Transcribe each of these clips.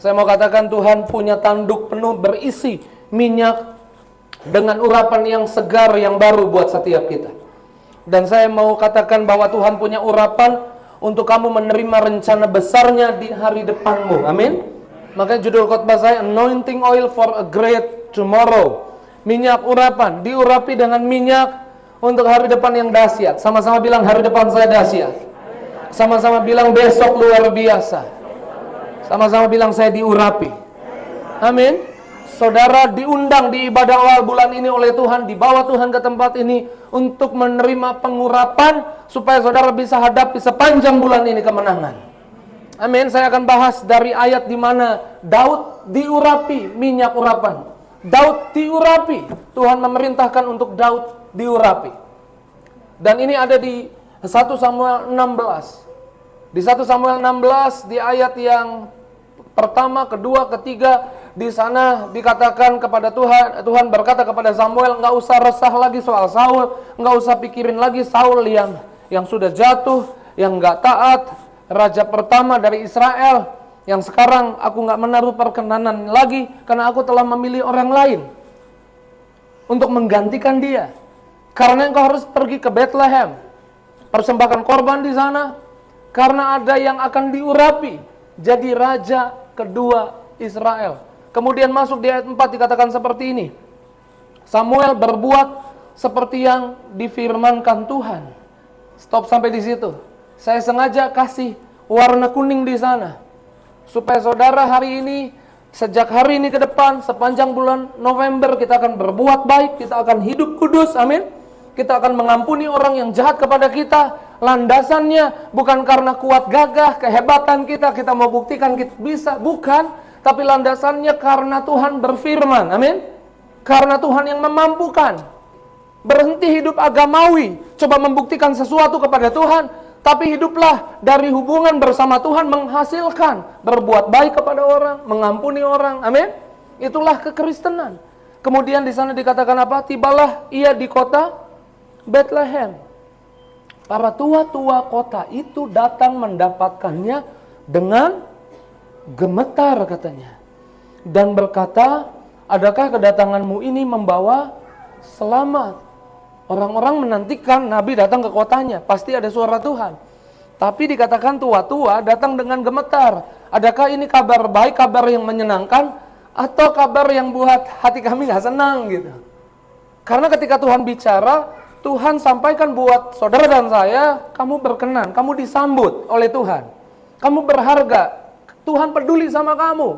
Saya mau katakan Tuhan punya tanduk penuh berisi minyak dengan urapan yang segar, yang baru buat setiap kita. Dan saya mau katakan bahwa Tuhan punya urapan untuk kamu menerima rencana besarnya di hari depanmu. Amin. Makanya judul khotbah saya, Anointing Oil for a Great Tomorrow. Minyak urapan, diurapi dengan minyak untuk hari depan yang dahsyat. Sama-sama bilang, hari depan saya dahsyat. Sama-sama bilang, besok luar biasa. Sama-sama bilang, saya diurapi. Amin. Saudara diundang di ibadah awal bulan ini oleh Tuhan, dibawa Tuhan ke tempat ini untuk menerima pengurapan supaya saudara bisa hadapi sepanjang bulan ini kemenangan. Amin. Saya akan bahas dari ayat di mana Daud diurapi minyak urapan. Daud diurapi. Tuhan memerintahkan untuk Daud diurapi. Dan ini ada di 1 Samuel 16. Di 1 Samuel 16 di ayat yang pertama, kedua, ketiga, di sana dikatakan kepada Tuhan berkata kepada Samuel, nggak usah resah lagi soal Saul, nggak usah pikirin lagi Saul yang sudah jatuh, yang nggak taat, raja pertama dari Israel, yang sekarang aku nggak menaruh perkenanan lagi karena aku telah memilih orang lain untuk menggantikan dia. Karena engkau harus pergi ke Bethlehem, persembahkan korban di sana, karena ada yang akan diurapi jadi raja kedua Israel. Kemudian masuk di ayat 4 dikatakan seperti ini. Samuel berbuat seperti yang difirmankan Tuhan. Stop sampai di situ. Saya sengaja kasih warna kuning di sana supaya saudara hari ini, sejak hari ini ke depan, sepanjang bulan November kita akan berbuat baik, kita akan hidup kudus, amin. Kita akan mengampuni orang yang jahat kepada kita. Landasannya bukan karena kuat gagah, kehebatan kita mau buktikan kita bisa, bukan. Tapi landasannya karena Tuhan berfirman, amin. Karena Tuhan yang memampukan. Berhenti hidup agamawi, coba membuktikan sesuatu kepada Tuhan, tapi hiduplah dari hubungan bersama Tuhan menghasilkan berbuat baik kepada orang, mengampuni orang, amin. Itulah kekristenan. Kemudian di sana dikatakan apa? Tibalah ia di kota Bethlehem. Para tua-tua kota itu datang mendapatkannya dengan gemetar katanya. Dan berkata, adakah kedatanganmu ini membawa selamat? Orang-orang menantikan Nabi datang ke kotanya. Pasti ada suara Tuhan. Tapi dikatakan tua-tua datang dengan gemetar. Adakah ini kabar baik, kabar yang menyenangkan? Atau kabar yang buat hati kami gak senang gitu? Karena ketika Tuhan bicara, Tuhan sampaikan buat saudara dan saya, kamu berkenan, kamu disambut oleh Tuhan. Kamu berharga, Tuhan peduli sama kamu.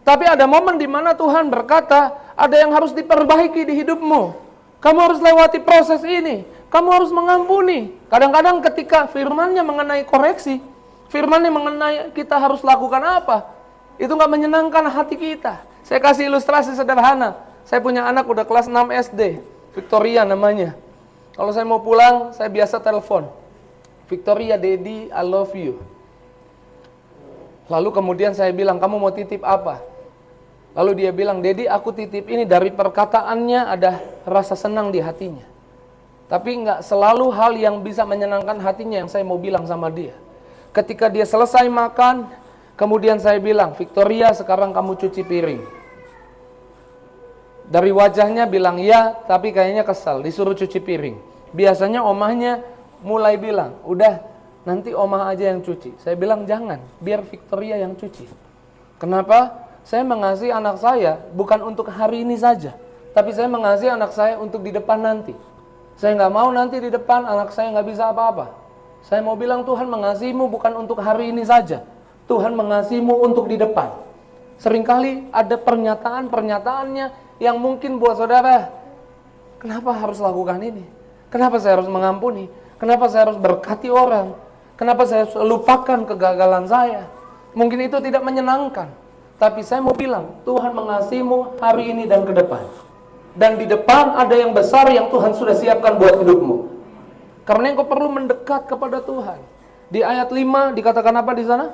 Tapi ada momen di mana Tuhan berkata, ada yang harus diperbaiki di hidupmu. Kamu harus lewati proses ini. Kamu harus mengampuni. Kadang-kadang ketika firman-Nya mengenai koreksi, firman-Nya mengenai kita harus lakukan apa, itu gak menyenangkan hati kita. Saya kasih ilustrasi sederhana. Saya punya anak udah kelas 6 SD, Victoria namanya. Kalau saya mau pulang, saya biasa telepon, Victoria, Daddy, I love you. Lalu kemudian saya bilang, kamu mau titip apa? Lalu dia bilang, Daddy, aku titip ini. Dari perkataannya ada rasa senang di hatinya. Tapi nggak selalu hal yang bisa menyenangkan hatinya yang saya mau bilang sama dia. Ketika dia selesai makan, kemudian saya bilang, Victoria, sekarang kamu cuci piring. Dari wajahnya bilang ya, tapi kayaknya kesal, disuruh cuci piring. Biasanya omahnya mulai bilang, udah nanti omah aja yang cuci. Saya bilang jangan, biar Victoria yang cuci. Kenapa? Saya mengasihi anak saya bukan untuk hari ini saja, tapi saya mengasihi anak saya untuk di depan nanti. Saya nggak mau nanti di depan anak saya nggak bisa apa-apa. Saya mau bilang Tuhan mengasihimu bukan untuk hari ini saja, Tuhan mengasihimu untuk di depan. Seringkali ada pernyataan-pernyataannya yang mungkin buat saudara, kenapa harus lakukan ini? Kenapa saya harus mengampuni? Kenapa saya harus berkati orang? Kenapa saya harus lupakan kegagalan saya? Mungkin itu tidak menyenangkan. Tapi saya mau bilang, Tuhan mengasihimu hari ini dan ke depan. Dan di depan ada yang besar yang Tuhan sudah siapkan buat hidupmu. Karena engkau perlu mendekat kepada Tuhan. Di ayat 5 dikatakan apa di sana?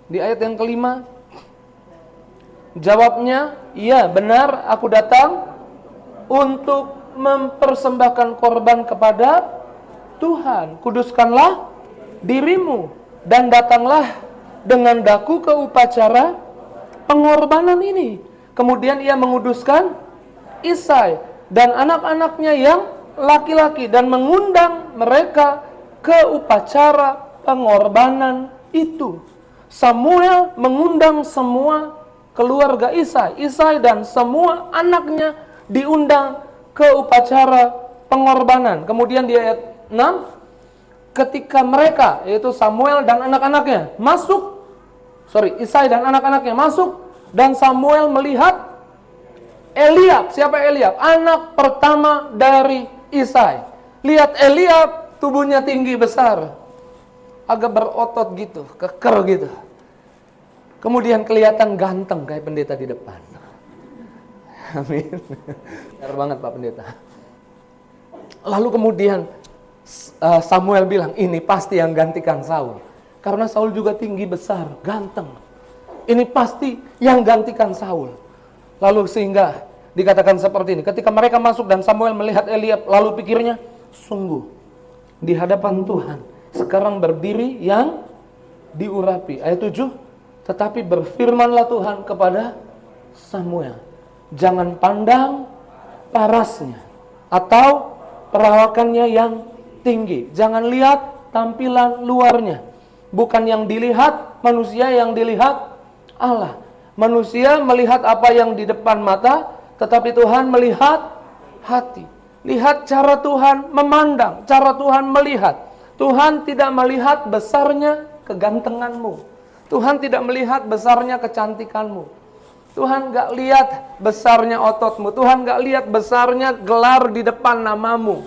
Di ayat yang kelima, jawabnya, iya benar aku datang untuk mempersembahkan korban kepada Tuhan. Kuduskanlah dirimu dan datanglah dengan daku ke upacara pengorbanan ini. Kemudian ia menguduskan Isai dan anak-anaknya yang laki-laki dan mengundang mereka ke upacara pengorbanan itu. Samuel mengundang semua keluarga Isai dan semua anaknya diundang ke upacara pengorbanan. Kemudian di ayat 6, ketika mereka, yaitu Samuel dan anak-anaknya Isai dan anak-anaknya masuk, dan Samuel melihat Eliab. Siapa Eliab? Anak pertama dari Isai. Lihat Eliab, tubuhnya tinggi besar, agak berotot gitu, keker gitu. Kemudian kelihatan ganteng kayak pendeta di depan. Amin. Benar banget Pak Pendeta. Lalu kemudian Samuel bilang, ini pasti yang gantikan Saul. Karena Saul juga tinggi besar, ganteng. Ini pasti yang gantikan Saul. Lalu sehingga dikatakan seperti ini. Ketika mereka masuk dan Samuel melihat Eliab, lalu pikirnya, sungguh di hadapan Tuhan sekarang berdiri yang diurapi. Ayat 7, tetapi berfirmanlah Tuhan kepada Samuel, jangan pandang parasnya atau perawakannya yang tinggi. Jangan lihat tampilan luarnya. Bukan yang dilihat manusia, yang dilihat Allah. Manusia melihat apa yang di depan mata, tetapi Tuhan melihat hati. Lihat cara Tuhan memandang, cara Tuhan melihat. Tuhan tidak melihat besarnya kegantenganmu. Tuhan tidak melihat besarnya kecantikanmu. Tuhan gak lihat besarnya ototmu. Tuhan gak lihat besarnya gelar di depan namamu.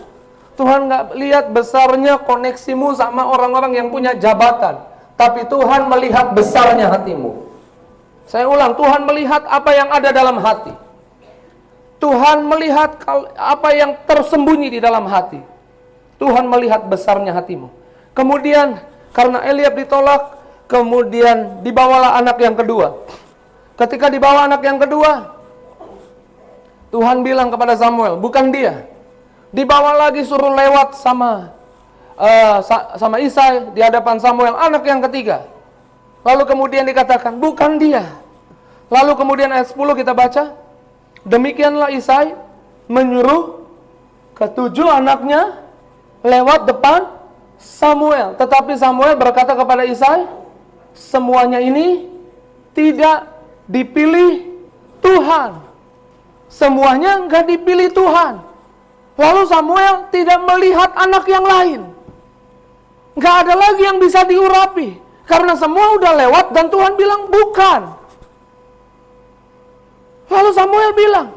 Tuhan gak lihat besarnya koneksimu sama orang-orang yang punya jabatan. Tapi Tuhan melihat besarnya hatimu. Saya ulang, Tuhan melihat apa yang ada dalam hati. Tuhan melihat apa yang tersembunyi di dalam hati. Tuhan melihat besarnya hatimu. Kemudian karena Eliab ditolak, kemudian dibawalah anak yang kedua. Ketika dibawa anak yang kedua, Tuhan bilang kepada Samuel, bukan dia. Dibawa lagi, suruh lewat sama Isai di hadapan Samuel, anak yang ketiga. Lalu kemudian dikatakan, bukan dia. Lalu kemudian ayat 10 kita baca, demikianlah Isai menyuruh ketujuh anaknya lewat depan Samuel. Tetapi Samuel berkata kepada Isai, semuanya ini tidak dipilih Tuhan. Semuanya enggak dipilih Tuhan. Lalu Samuel tidak melihat anak yang lain. Enggak ada lagi yang bisa diurapi. Karena semua udah lewat dan Tuhan bilang bukan. Lalu Samuel bilang,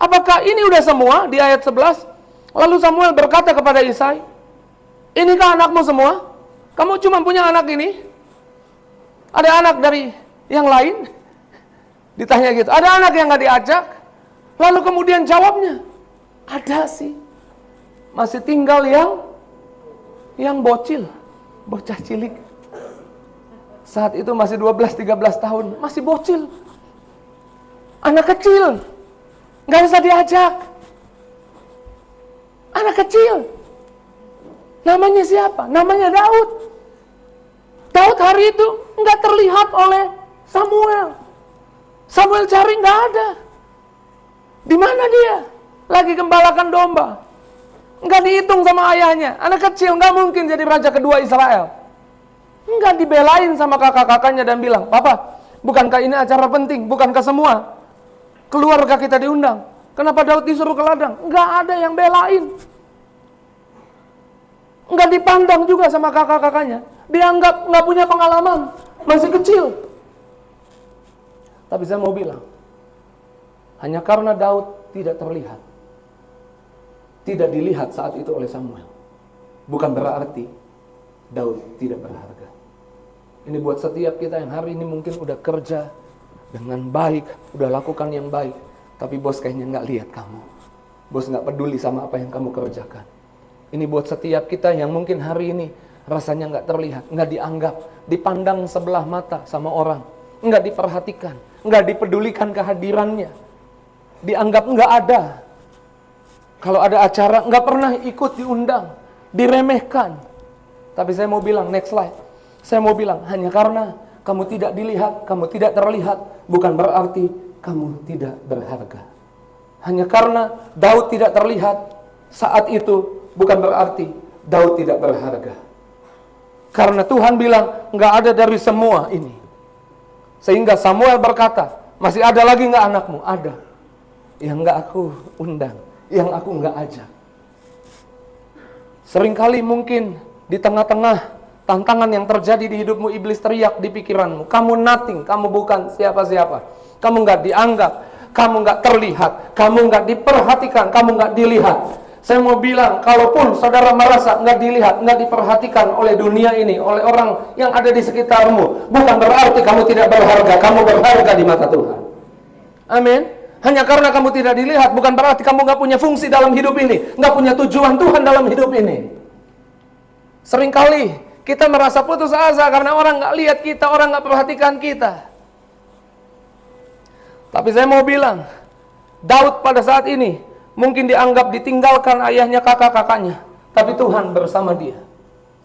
apakah ini udah semua? Di ayat 11. Lalu Samuel berkata kepada Isai, inikah anakmu semua? Kamu cuma punya anak ini? Ada anak dari yang lain? Ditanya gitu. Ada anak yang gak diajak? Lalu kemudian jawabnya, ada sih. Masih tinggal yang bocil. Bocah cilik. Saat itu masih 12-13 tahun. Masih bocil. Anak kecil. Gak bisa diajak. Anak kecil. Namanya siapa? Namanya Daud. Daud hari itu gak terlihat oleh Samuel. Samuel cari gak ada. Di mana dia? Lagi gembalakan domba. Nggak dihitung sama ayahnya. Anak kecil nggak mungkin jadi raja kedua Israel. Nggak dibelain sama kakak-kakaknya dan bilang, Papa, bukankah ini acara penting? Bukankah semua keluarga kita diundang? Kenapa Daud disuruh ke ladang? Nggak ada yang belain. Nggak dipandang juga sama kakak-kakaknya. Dianggap nggak punya pengalaman. Masih kecil. Tapi saya mau bilang, hanya karena Daud tidak terlihat, tidak dilihat saat itu oleh Samuel, bukan berarti Daud tidak berharga. Ini buat setiap kita yang hari ini mungkin udah kerja dengan baik, udah lakukan yang baik, tapi bos kayaknya nggak lihat kamu. Bos nggak peduli sama apa yang kamu kerjakan. Ini buat setiap kita yang mungkin hari ini rasanya nggak terlihat, nggak dianggap, dipandang sebelah mata sama orang, nggak diperhatikan, nggak dipedulikan kehadirannya, dianggap nggak ada. Kalau ada acara nggak pernah ikut diundang, diremehkan. Tapi saya mau bilang, next slide. Saya mau bilang, hanya karena kamu tidak dilihat, kamu tidak terlihat, bukan berarti kamu tidak berharga. Hanya karena Daud tidak terlihat saat itu, bukan berarti Daud tidak berharga. Karena Tuhan bilang, nggak ada dari semua ini. Sehingga Samuel berkata, masih ada lagi nggak anakmu? Ada. Yang nggak aku undang, yang aku nggak ajak. Seringkali mungkin di tengah-tengah tantangan yang terjadi di hidupmu, iblis teriak di pikiranmu, kamu nothing, kamu bukan siapa-siapa, kamu nggak dianggap, kamu nggak terlihat, kamu nggak diperhatikan, kamu nggak dilihat. Saya mau bilang, kalaupun saudara merasa nggak dilihat, nggak diperhatikan oleh dunia ini, oleh orang yang ada di sekitarmu, bukan berarti kamu tidak berharga, kamu berharga di mata Tuhan. Amin. Hanya karena kamu tidak dilihat, bukan berarti kamu nggak punya fungsi dalam hidup ini, nggak punya tujuan Tuhan dalam hidup ini. Seringkali kita merasa putus asa karena orang nggak lihat kita, orang nggak perhatikan kita. Tapi saya mau bilang, Daud pada saat ini mungkin dianggap ditinggalkan ayahnya, kakak-kakaknya, tapi Tuhan bersama dia.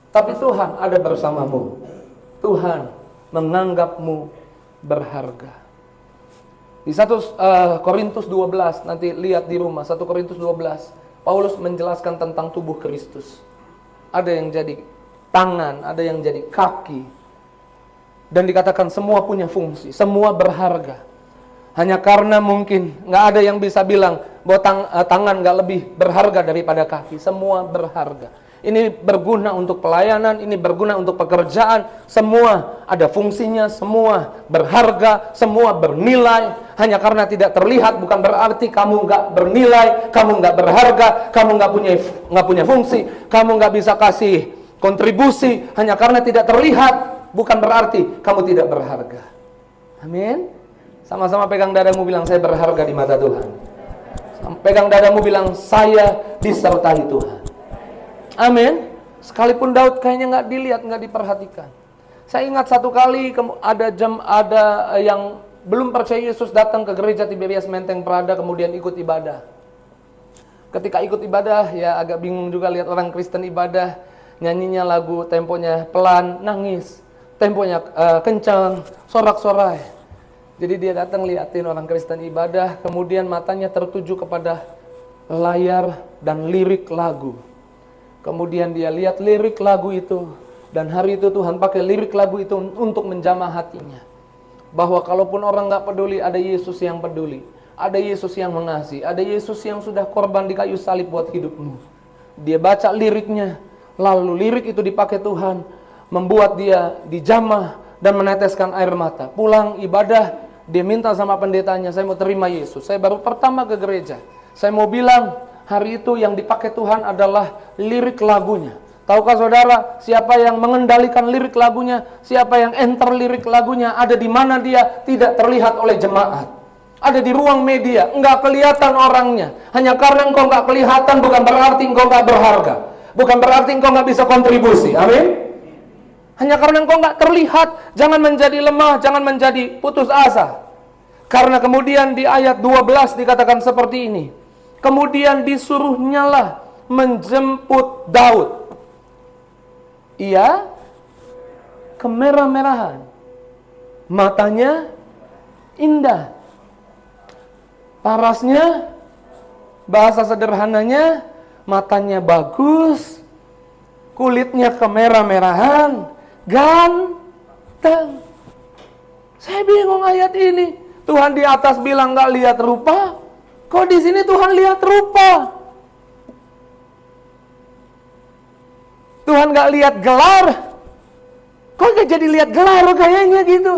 Tapi Tuhan ada bersamamu. Tuhan menganggapmu berharga. Di 1 Korintus 12, nanti lihat di rumah, 1 Korintus 12, Paulus menjelaskan tentang tubuh Kristus. Ada yang jadi tangan, ada yang jadi kaki. Dan dikatakan semua punya fungsi, semua berharga. Hanya karena mungkin nggak ada yang bisa bilang bahwa tangan nggak lebih berharga daripada kaki. Semua berharga. Ini berguna untuk pelayanan, ini berguna untuk pekerjaan. Semua ada fungsinya, semua berharga, semua bernilai. Hanya karena tidak terlihat bukan berarti kamu nggak bernilai, kamu nggak berharga, kamu nggak punya fungsi, kamu nggak bisa kasih kontribusi. Hanya karena tidak terlihat bukan berarti kamu tidak berharga. Amin. Sama-sama pegang dadamu, bilang saya berharga di mata Tuhan. Pegang dadamu, bilang saya disertai Tuhan. Amin. Sekalipun Daud kayaknya nggak dilihat, nggak diperhatikan. Saya ingat satu kali ada yang belum percaya Yesus datang ke gereja Tiberias Menteng Prada, kemudian ikut ibadah. Ketika ikut ibadah, ya agak bingung juga lihat orang Kristen ibadah, nyanyinya lagu temponya pelan, nangis, temponya kencang, sorak-sorai. Jadi dia datang liatin orang Kristen ibadah, kemudian matanya tertuju kepada layar dan lirik lagu. Kemudian dia lihat lirik lagu itu, dan hari itu Tuhan pakai lirik lagu itu untuk menjamah hatinya. Bahwa kalaupun orang gak peduli, ada Yesus yang peduli. Ada Yesus yang mengasihi, ada Yesus yang sudah korban di kayu salib buat hidupmu. Dia baca liriknya, lalu lirik itu dipakai Tuhan, membuat dia dijamah dan meneteskan air mata. Pulang ibadah, dia minta sama pendetanya, saya mau terima Yesus. Saya baru pertama ke gereja. Saya mau bilang, hari itu yang dipakai Tuhan adalah lirik lagunya. Tahukah saudara, siapa yang mengendalikan lirik lagunya, siapa yang enter lirik lagunya, ada di mana dia tidak terlihat oleh jemaat. Ada di ruang media, enggak kelihatan orangnya. Hanya karena engkau enggak kelihatan, bukan berarti engkau enggak berharga. Bukan berarti engkau enggak bisa kontribusi. Amin. Hanya karena engkau enggak terlihat, jangan menjadi lemah, jangan menjadi putus asa. Karena kemudian di ayat 12 dikatakan seperti ini. Kemudian disuruhnyalah menjemput Daud. Ia kemerah-merahan, matanya indah, parasnya, bahasa sederhananya, matanya bagus, kulitnya kemerah-merahan, ganteng. Saya bingung ayat ini. Tuhan di atas bilang gak lihat rupa, kok di sini Tuhan lihat rupa? Tuhan gak lihat gelar, kok gak jadi lihat gelar kayaknya gitu.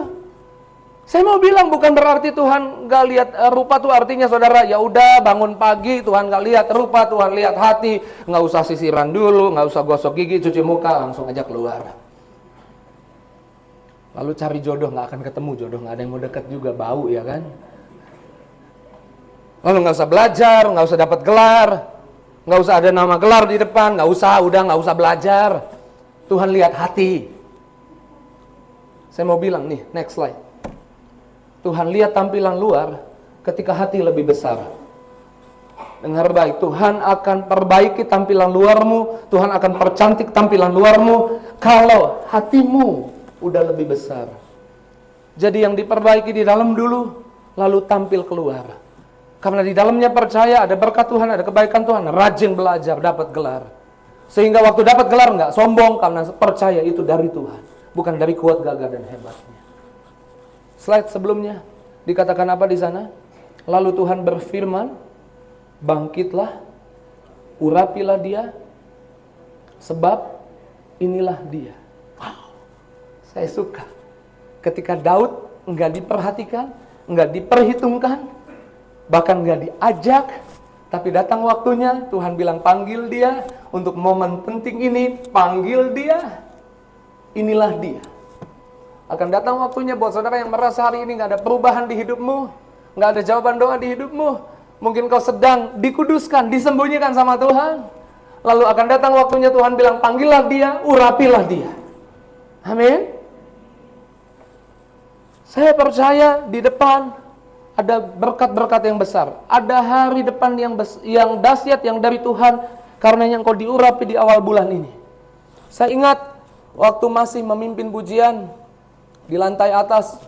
Saya mau bilang bukan berarti Tuhan gak lihat rupa tuh artinya saudara ya udah bangun pagi Tuhan gak lihat rupa, Tuhan lihat hati, nggak usah sisiran dulu, nggak usah gosok gigi, cuci muka, langsung aja keluar. Lalu cari jodoh, nggak akan ketemu jodoh, nggak ada yang mau deket juga, bau ya kan. Lalu nggak usah belajar, nggak usah dapat gelar, nggak usah ada nama gelar di depan, nggak usah, udah nggak usah belajar. Tuhan lihat hati. Saya mau bilang nih, next slide. Tuhan lihat tampilan luar ketika hati lebih besar. Dengar baik, Tuhan akan perbaiki tampilan luarmu, Tuhan akan percantik tampilan luarmu, kalau hatimu udah lebih besar. Jadi yang diperbaiki di dalam dulu, lalu tampil keluar. Karena di dalamnya percaya, ada berkat Tuhan, ada kebaikan Tuhan, rajin belajar, dapat gelar. Sehingga waktu dapat gelar nggak sombong, karena percaya itu dari Tuhan, bukan dari kuat gagah dan hebatnya. Slide sebelumnya, dikatakan apa di sana? Lalu Tuhan berfirman, bangkitlah, urapilah dia, sebab inilah dia. Wow, saya suka. Ketika Daud enggak diperhatikan, enggak diperhitungkan, bahkan enggak diajak, tapi datang waktunya, Tuhan bilang panggil dia, untuk momen penting ini, panggil dia, inilah dia. Akan datang waktunya buat saudara yang merasa hari ini enggak ada perubahan di hidupmu, enggak ada jawaban doa di hidupmu, mungkin kau sedang dikuduskan, disembunyikan sama Tuhan. Lalu akan datang waktunya Tuhan bilang, panggillah dia, urapilah dia. Amin. Saya percaya di depan ada berkat-berkat yang besar. Ada hari depan yang dahsyat yang dari Tuhan, karena yang kau diurapi di awal bulan ini. Saya ingat waktu masih memimpin pujian di lantai atas,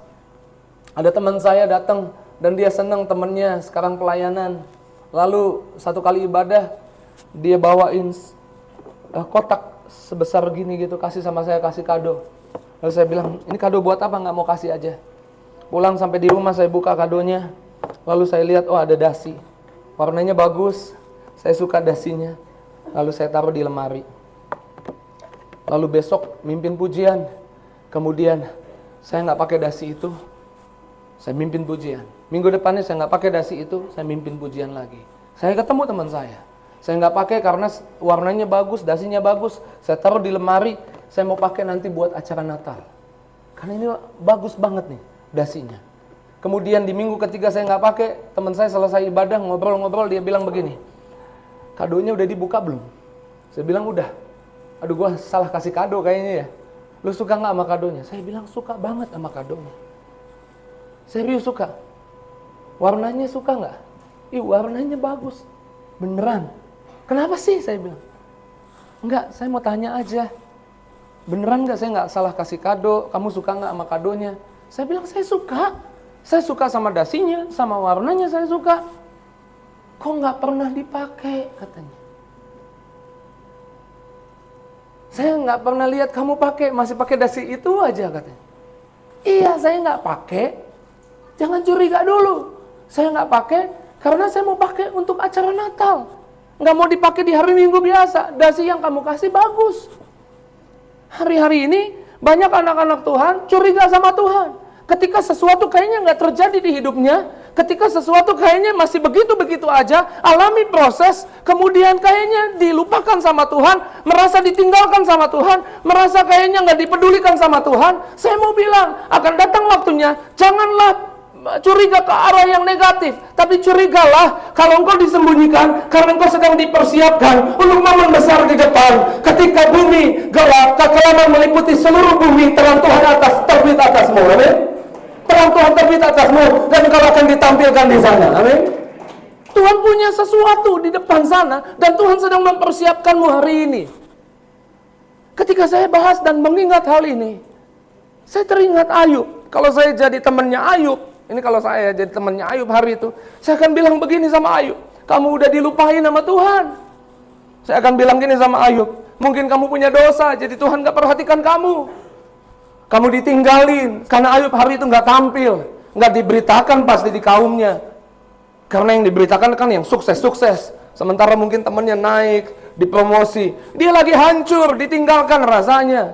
ada teman saya datang, dan dia senang temannya sekarang pelayanan. Lalu satu kali ibadah, dia bawain kotak sebesar gini gitu, kasih sama saya, kasih kado. Lalu saya bilang, ini kado buat apa? Nggak mau kasih aja. Pulang sampai di rumah saya buka kadonya. Lalu saya lihat, oh ada dasi. Warnanya bagus, saya suka dasinya. Lalu saya taruh di lemari. Lalu besok mimpin pujian. Kemudian saya nggak pakai dasi itu, saya mimpin pujian. Minggu depannya saya nggak pakai dasi itu, saya mimpin pujian lagi. Saya ketemu teman saya nggak pakai karena warnanya bagus, dasinya bagus. Saya taruh di lemari, saya mau pakai nanti buat acara Natal. Karena ini bagus banget nih dasinya. Kemudian di minggu ketiga saya nggak pakai, teman saya selesai ibadah, ngobrol-ngobrol, dia bilang begini, kadonya udah dibuka belum? Saya bilang udah. Aduh, gua salah kasih kado kayaknya ya. Lu suka nggak sama kadonya? Saya bilang suka banget sama kadonya. Serius suka. Warnanya suka nggak? Ih, warnanya bagus. Beneran. Kenapa sih? Saya bilang. Enggak, saya mau tanya aja. Beneran nggak saya nggak salah kasih kado? Kamu suka nggak sama kadonya? Saya bilang saya suka. Saya suka sama dasinya, sama warnanya saya suka. Kok nggak pernah dipakai? Katanya. Saya nggak pernah lihat kamu pakai, masih pakai dasi itu aja katanya. Iya, saya nggak pakai. Jangan curiga dulu. Saya nggak pakai karena saya mau pakai untuk acara Natal. Nggak mau dipakai di hari Minggu biasa. Dasi yang kamu kasih bagus. Hari-hari ini banyak anak-anak Tuhan curiga sama Tuhan. Ketika sesuatu kayaknya nggak terjadi di hidupnya, ketika sesuatu kayaknya masih begitu-begitu aja, alami proses, kemudian kayaknya dilupakan sama Tuhan, merasa ditinggalkan sama Tuhan, merasa kayaknya nggak dipedulikan sama Tuhan. Saya mau bilang, akan datang waktunya, janganlah curiga ke arah yang negatif, tapi curigalah kalau engkau disembunyikan karena engkau sedang dipersiapkan untuk momen besar di depan. Ketika bumi gelap, kekelaman meliputi seluruh bumi, terang Tuhan terbit atasmu. Amin. Terang Tuhan terbit atasmu dan engkau akan ditampilkan di sana. Amin. Tuhan punya sesuatu di depan sana dan Tuhan sedang mempersiapkanmu hari ini. Ketika saya bahas dan mengingat hal ini, saya teringat Ayub. Kalau saya jadi temannya Ayub, ini kalau saya jadi temannya Ayub hari itu, saya akan bilang begini sama Ayub, kamu udah dilupain sama Tuhan. Saya akan bilang gini sama Ayub, mungkin kamu punya dosa, jadi Tuhan gak perhatikan kamu. Kamu ditinggalin, karena Ayub hari itu gak tampil, gak diberitakan pasti di kaumnya. Karena yang diberitakan kan yang sukses-sukses, sementara mungkin temannya naik, dipromosi. Dia lagi hancur, ditinggalkan rasanya.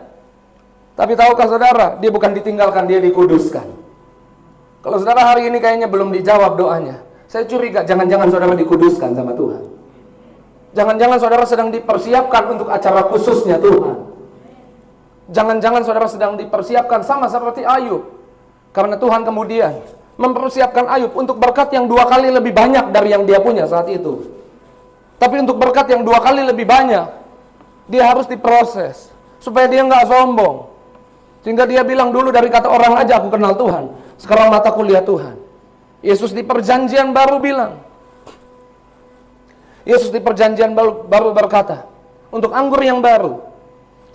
Tapi tahukah saudara, dia bukan ditinggalkan, dia dikuduskan. Kalau saudara hari ini kayaknya belum dijawab doanya, saya curiga jangan-jangan saudara dikuduskan sama Tuhan. Jangan-jangan saudara sedang dipersiapkan untuk acara khususnya Tuhan. Jangan-jangan saudara sedang dipersiapkan sama seperti Ayub. Karena Tuhan kemudian mempersiapkan Ayub untuk berkat yang 2 kali lebih banyak dari yang dia punya saat itu. Tapi untuk berkat yang 2 kali lebih banyak, dia harus diproses supaya dia nggak sombong. Sehingga dia bilang, dulu dari kata orang aja aku kenal Tuhan, sekarang mataku lihat Tuhan. Yesus di perjanjian baru bilang, Yesus di perjanjian baru berkata, untuk anggur yang baru,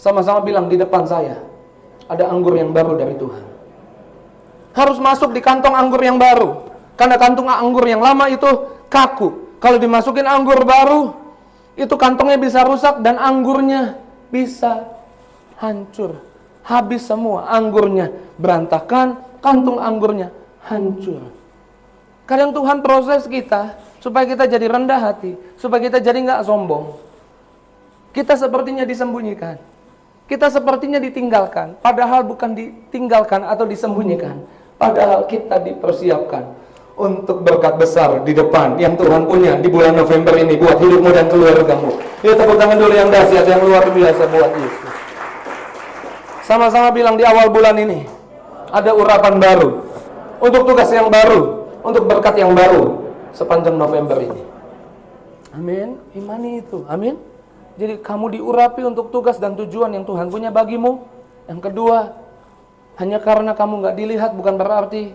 sama-sama bilang di depan saya, ada anggur yang baru dari Tuhan. Harus masuk di kantong anggur yang baru. Karena kantong anggur yang lama itu kaku. Kalau dimasukin anggur baru, itu kantongnya bisa rusak dan anggurnya bisa hancur. Habis semua anggurnya, berantakan, kantung anggurnya hancur. Kadang Tuhan proses kita supaya kita jadi rendah hati, supaya kita jadi nggak sombong. Kita sepertinya disembunyikan, kita sepertinya ditinggalkan, padahal bukan ditinggalkan atau disembunyikan, padahal kita dipersiapkan untuk berkat besar di depan yang Tuhan punya di bulan November ini buat hidupmu dan keluargamu. Ya, tepuk tangan dulu yang dahsyat, yang luar biasa buat Yesus. Sama-sama bilang di awal bulan ini ada urapan baru, untuk tugas yang baru, untuk berkat yang baru sepanjang November ini. Amin. Imani itu. Amin. Jadi kamu diurapi untuk tugas dan tujuan yang Tuhan punya bagimu. Yang kedua, hanya karena kamu nggak dilihat bukan berarti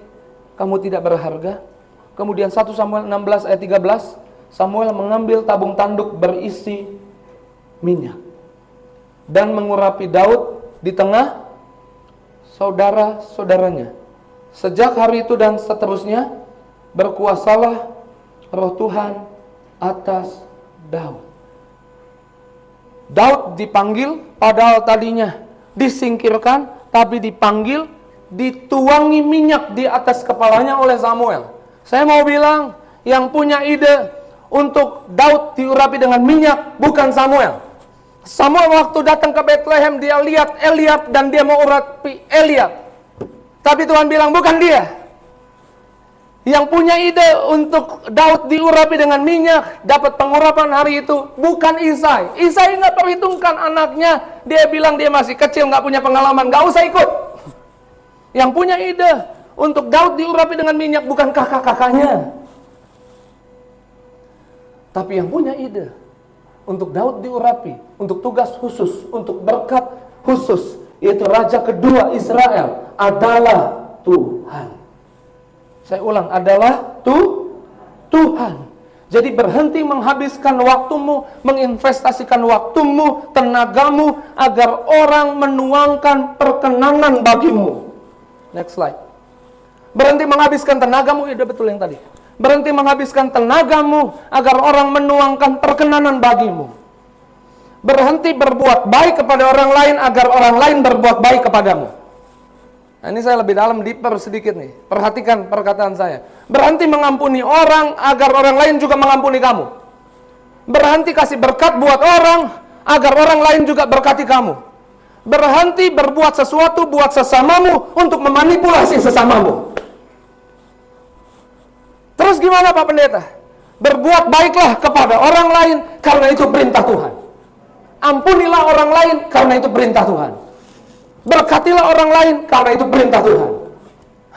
kamu tidak berharga. Kemudian 1 Samuel 16 ayat 13, Samuel mengambil tabung tanduk berisi minyak dan mengurapi Daud di tengah saudara-saudaranya. Sejak hari itu dan seterusnya, berkuasalah Roh Tuhan atas Daud. Daud dipanggil, padahal tadinya disingkirkan, tapi dipanggil, dituangi minyak di atas kepalanya oleh Samuel. Saya mau bilang, yang punya ide untuk Daud diurapi dengan minyak bukan Samuel. Samuel waktu datang ke Bethlehem, dia lihat Eliab dan dia mau urapi Eliab. Tapi Tuhan bilang bukan dia. Yang punya ide untuk Daud diurapi dengan minyak, dapat pengurapan hari itu bukan Isai. Isai nggak perhitungkan anaknya. Dia bilang dia masih kecil, nggak punya pengalaman, nggak usah ikut. Yang punya ide untuk Daud diurapi dengan minyak bukan kakak-kakaknya. Tapi yang punya ide untuk Daud diurapi, untuk tugas khusus, untuk berkat khusus, yaitu Raja kedua Israel, adalah Tuhan. Saya ulang, adalah Tuhan. Jadi berhenti menghabiskan waktumu, menginvestasikan waktumu, tenagamu, agar orang menuangkan perkenanan bagimu. Next slide. Berhenti menghabiskan tenagamu, ya betul yang tadi. Berhenti menghabiskan tenagamu agar orang menuangkan perkenanan bagimu. Berhenti berbuat baik kepada orang lain agar orang lain berbuat baik kepadamu. Nah, ini saya lebih dalam, deeper sedikit nih. Perhatikan perkataan saya. Berhenti mengampuni orang agar orang lain juga mengampuni kamu. Berhenti kasih berkat buat orang agar orang lain juga berkati kamu. Berhenti berbuat sesuatu buat sesamamu untuk memanipulasi sesamamu. Terus gimana Pak Pendeta? Berbuat baiklah kepada orang lain karena itu perintah Tuhan. Ampunilah orang lain karena itu perintah Tuhan. Berkatilah orang lain karena itu perintah Tuhan.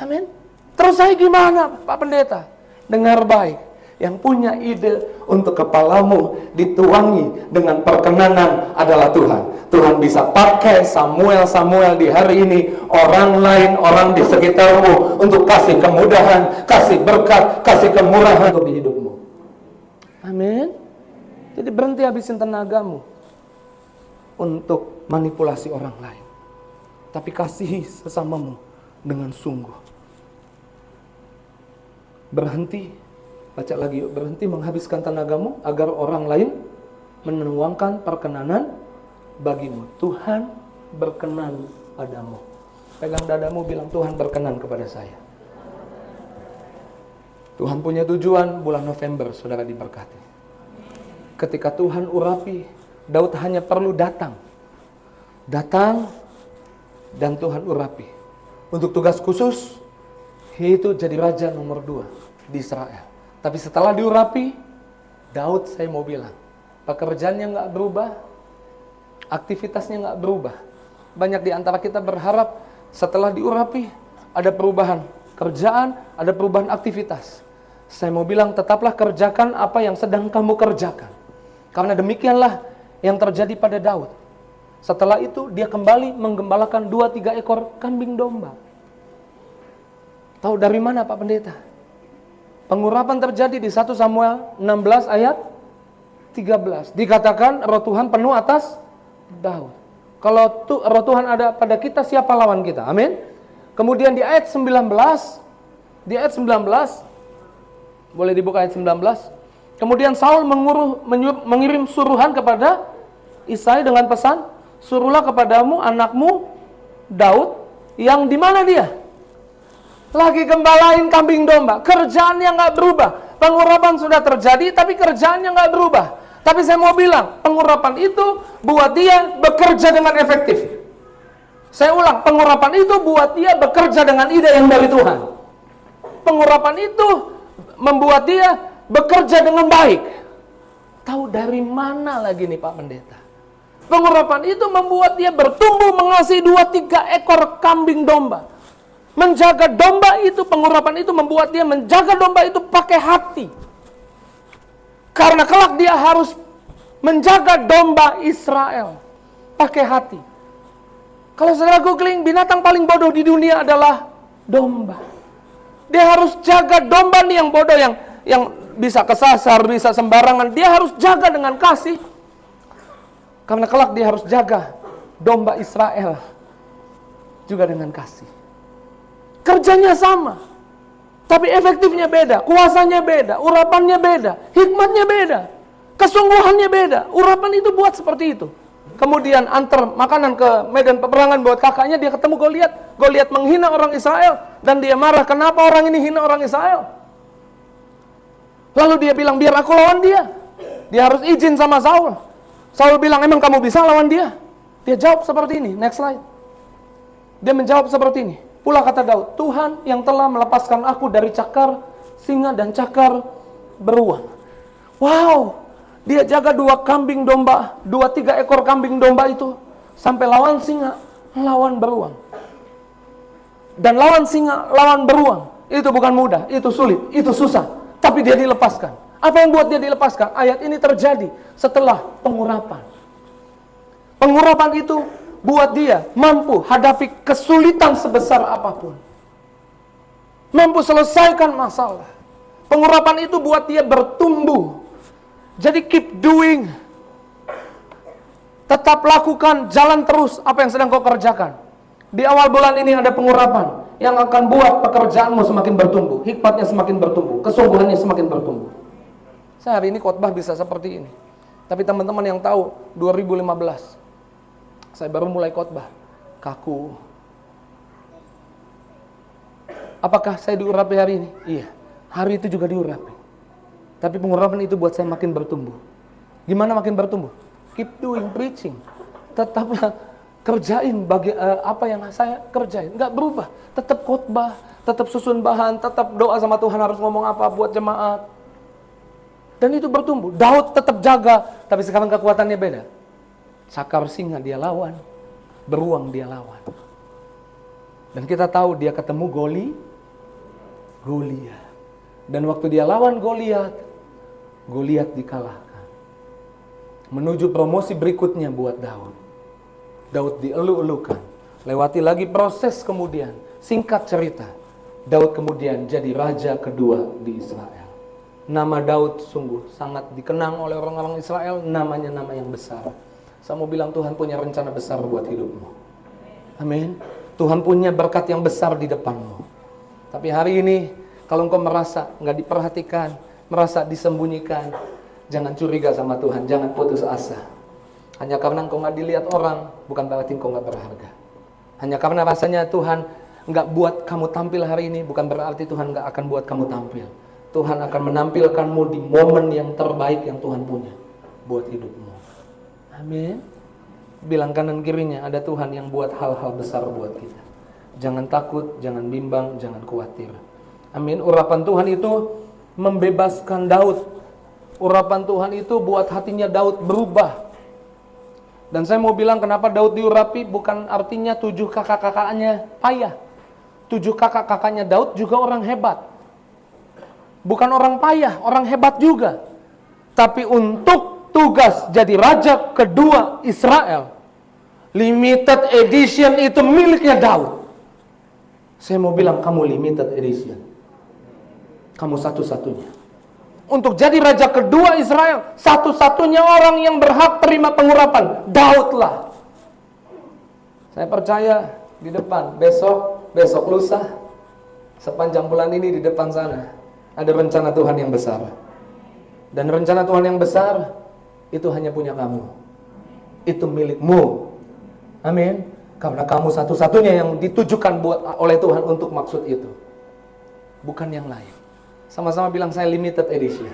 Amin. Terus saya gimana Pak Pendeta? Dengar baik. Yang punya ide untuk kepalamu dituangi dengan perkenanan adalah Tuhan. Tuhan bisa pakai Samuel di hari ini, orang lain, orang di sekitarmu, untuk kasih kemudahan, kasih berkat, kasih kemurahan untuk di hidupmu. Amin. Jadi berhenti habisin tenagamu untuk manipulasi orang lain, tapi kasihi sesamamu dengan sungguh. Berhenti. Baca lagi yuk. Berhenti menghabiskan tenagamu agar orang lain menuangkan perkenanan bagimu. Tuhan berkenan padamu. Pegang dadamu, bilang Tuhan berkenan kepada saya. Tuhan punya tujuan bulan November, saudara diberkati. Ketika Tuhan urapi, Daud hanya perlu datang. Datang dan Tuhan urapi. Untuk tugas khusus, itu jadi raja nomor 2 di Israel. Tapi setelah diurapi, Daud, saya mau bilang, pekerjaannya nggak berubah, aktivitasnya nggak berubah. Banyak di antara kita berharap setelah diurapi, ada perubahan kerjaan, ada perubahan aktivitas. Saya mau bilang, tetaplah kerjakan apa yang sedang kamu kerjakan. Karena demikianlah yang terjadi pada Daud. Setelah itu, dia kembali menggembalakan 2-3 ekor kambing domba. Tahu dari mana Pak Pendeta? Pengurapan terjadi di 1 Samuel 16 ayat 13 dikatakan roh Tuhan penuh atas Daud. Kalau roh Tuhan ada pada kita, siapa lawan kita? Amin. Kemudian di ayat 19, boleh dibuka ayat 19. Kemudian Saul mengirim suruhan kepada Isai dengan pesan, suruhlah kepadamu anakmu Daud, yang di mana dia? Lagi gembalain kambing domba. Kerjaannya nggak berubah. Pengurapan sudah terjadi, tapi kerjaannya nggak berubah. Tapi saya mau bilang, pengurapan itu buat dia bekerja dengan efektif. Saya ulang, pengurapan itu buat dia bekerja dengan ide yang dari Tuhan. Pengurapan itu membuat dia bekerja dengan baik. Tahu dari mana lagi nih Pak Pendeta? Pengurapan itu membuat dia bertumbuh mengasihi 2-3 ekor kambing domba. Menjaga domba itu, pengurapan itu membuat dia menjaga domba itu pakai hati. Karena kelak dia harus menjaga domba Israel pakai hati. Kalau saudara googling, binatang paling bodoh di dunia adalah domba. Dia harus jaga domba nih yang bodoh, yang bisa kesasar, bisa sembarangan. Dia harus jaga dengan kasih. Karena kelak dia harus jaga domba Israel juga dengan kasih. Kerjanya sama, tapi efektifnya beda, kuasanya beda, urapannya beda, hikmatnya beda, kesungguhannya beda. Urapan itu buat seperti itu. Kemudian antar makanan ke medan peperangan buat kakaknya, dia ketemu Goliat. Goliat menghina orang Israel dan dia marah, kenapa orang ini hina orang Israel? Lalu dia bilang, biar aku lawan dia. Dia harus izin sama Saul. Saul bilang, emang kamu bisa lawan dia? Dia jawab seperti ini, next slide. Dia menjawab seperti ini. Pula kata Daud, Tuhan yang telah melepaskan aku dari cakar singa dan cakar beruang. Wow, dia jaga 2 kambing domba, 2-3 ekor kambing domba itu sampai lawan singa, lawan beruang. Dan lawan singa, lawan beruang, itu bukan mudah, itu sulit, itu susah. Tapi dia dilepaskan. Apa yang buat dia dilepaskan? Ayat ini terjadi setelah pengurapan. Pengurapan itu buat dia mampu hadapi kesulitan sebesar apapun. Mampu selesaikan masalah. Pengurapan itu buat dia bertumbuh. Jadi keep doing. Tetap lakukan, jalan terus apa yang sedang kau kerjakan. Di awal bulan ini ada pengurapan yang akan buat pekerjaanmu semakin bertumbuh, hikmatnya semakin bertumbuh, kesungguhannya semakin bertumbuh. Saya hari ini khotbah bisa seperti ini. Tapi teman-teman yang tahu 2015 saya baru mulai khotbah, kaku. Apakah saya diurapi hari ini? Iya, hari itu juga diurapi. Tapi pengurapan itu buat saya makin bertumbuh. Gimana makin bertumbuh? Keep doing preaching. Tetaplah kerjain apa yang saya kerjain. Nggak berubah. Tetap khotbah, tetap susun bahan, tetap doa sama Tuhan harus ngomong apa buat jemaat. Dan itu bertumbuh. Daud tetap jaga, tapi sekarang kekuatannya beda. Cakar singa dia lawan, beruang dia lawan. Dan kita tahu dia ketemu Goliat. Dan waktu dia lawan Goliat dikalahkan. Menuju promosi berikutnya buat Daud. Daud dielu-elukan. Lewati lagi proses kemudian. Singkat cerita, Daud kemudian jadi raja kedua di Israel. Nama Daud sungguh sangat dikenang oleh orang-orang Israel. Namanya nama yang besar. Saya mau bilang Tuhan punya rencana besar buat hidupmu. Amin. Tuhan punya berkat yang besar di depanmu. Tapi hari ini, kalau engkau merasa nggak diperhatikan, merasa disembunyikan, jangan curiga sama Tuhan, jangan putus asa. Hanya karena engkau nggak dilihat orang, bukan berarti engkau nggak berharga. Hanya karena rasanya Tuhan nggak buat kamu tampil hari ini, bukan berarti Tuhan nggak akan buat kamu tampil. Tuhan akan menampilkanmu di momen yang terbaik yang Tuhan punya buat hidupmu. Amin. Bilang kanan kirinya, ada Tuhan yang buat hal-hal besar buat kita. Jangan takut, jangan bimbang, jangan khawatir. Amin. Urapan Tuhan itu membebaskan Daud. Urapan Tuhan itu buat hatinya Daud berubah. Dan saya mau bilang kenapa Daud diurapi, bukan artinya 7 kakak-kakaknya payah. 7 kakak-kakaknya Daud juga orang hebat. Bukan orang payah, orang hebat juga. Tapi untuk tugas jadi raja kedua Israel, limited edition itu miliknya Daud. Saya mau bilang kamu limited edition. Kamu satu-satunya. untuk jadi raja kedua Israel. Satu-satunya orang yang berhak terima pengurapan, Daudlah. Saya percaya di depan, besok lusa, sepanjang bulan ini di depan sana, ada rencana Tuhan yang besar. Dan rencana Tuhan yang besar, itu hanya punya kamu. Itu milikmu. Amin. Karena kamu satu-satunya yang ditujukan oleh Tuhan untuk maksud itu. Bukan yang lain. Sama-sama bilang, saya limited edition.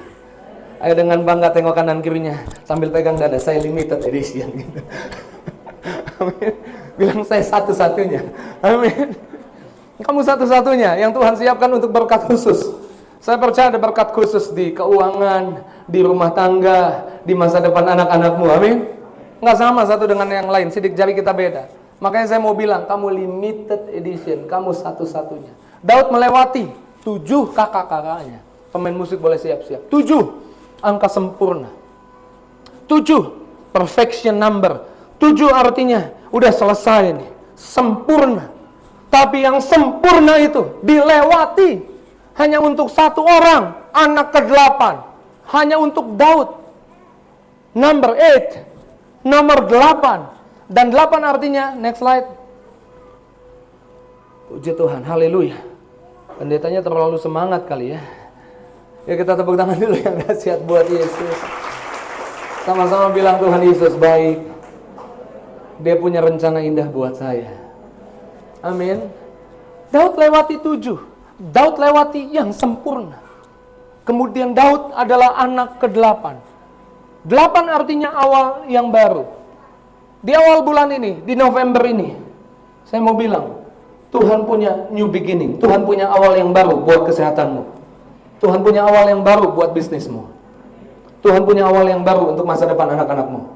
Ayo dengan bangga tengok kanan kirinya sambil pegang dada, saya limited edition gitu. Amin. Bilang, saya satu-satunya. Amin. Kamu satu-satunya yang Tuhan siapkan untuk berkat khusus. Saya percaya ada berkat khusus di keuangan, di rumah tangga, di masa depan anak-anakmu. Amin. Nggak sama satu dengan yang lain, sidik jari kita beda. Makanya saya mau bilang, kamu limited edition, kamu satu-satunya. Daud melewati 7 kakak-kakaknya. Pemain musik boleh siap-siap. 7 angka sempurna. 7 perfection number. 7 artinya udah selesai nih, sempurna. Tapi yang sempurna itu dilewati hanya untuk satu orang, anak ke-8. Hanya untuk Daud. Number 8, nomor 8. Dan 8 artinya, next slide. Puji Tuhan, haleluya. Pendetanya terlalu semangat kali ya. Ya kita tepuk tangan dulu yang dahsyat buat Yesus. Sama-sama bilang, Tuhan Yesus baik. Dia punya rencana indah buat saya. Amin. Daud lewati 7. Daud lewati yang sempurna. Kemudian Daud adalah anak ke-8. 8 artinya awal yang baru. Di awal bulan ini, di November ini, saya mau bilang, Tuhan punya new beginning. Tuhan punya awal yang baru buat kesehatanmu. Tuhan punya awal yang baru buat bisnismu. Tuhan punya awal yang baru untuk masa depan anak-anakmu.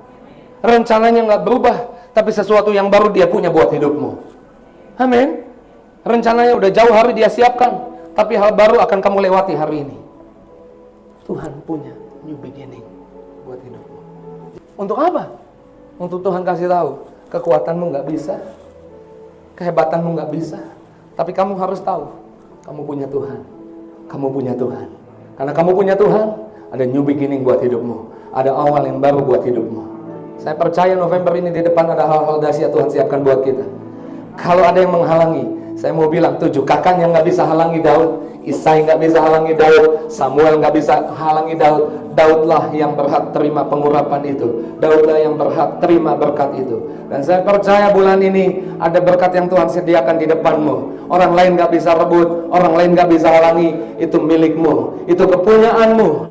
Rencananya nggak berubah, tapi sesuatu yang baru dia punya buat hidupmu. Amin. Rencananya udah jauh hari dia siapkan, tapi hal baru akan kamu lewati hari ini. Tuhan punya new beginning buat hidupmu. Untuk apa? Untuk Tuhan kasih tahu, kekuatanmu nggak bisa, kehebatanmu nggak bisa, tapi kamu harus tahu, kamu punya Tuhan. Kamu punya Tuhan. Karena kamu punya Tuhan, ada new beginning buat hidupmu. Ada awal yang baru buat hidupmu. Saya percaya November ini di depan ada hal-hal dahsyat Tuhan siapkan buat kita. Kalau ada yang menghalangi, saya mau bilang 7 kakaknya nggak bisa halangi Daud, Isai nggak bisa halangi Daud, Samuel nggak bisa halangi Daud. Daudlah yang berhak terima pengurapan itu. Daudlah yang berhak terima berkat itu. Dan saya percaya bulan ini ada berkat yang Tuhan sediakan di depanmu. Orang lain nggak bisa rebut, orang lain nggak bisa halangi. Itu milikmu, itu kepunyaanmu.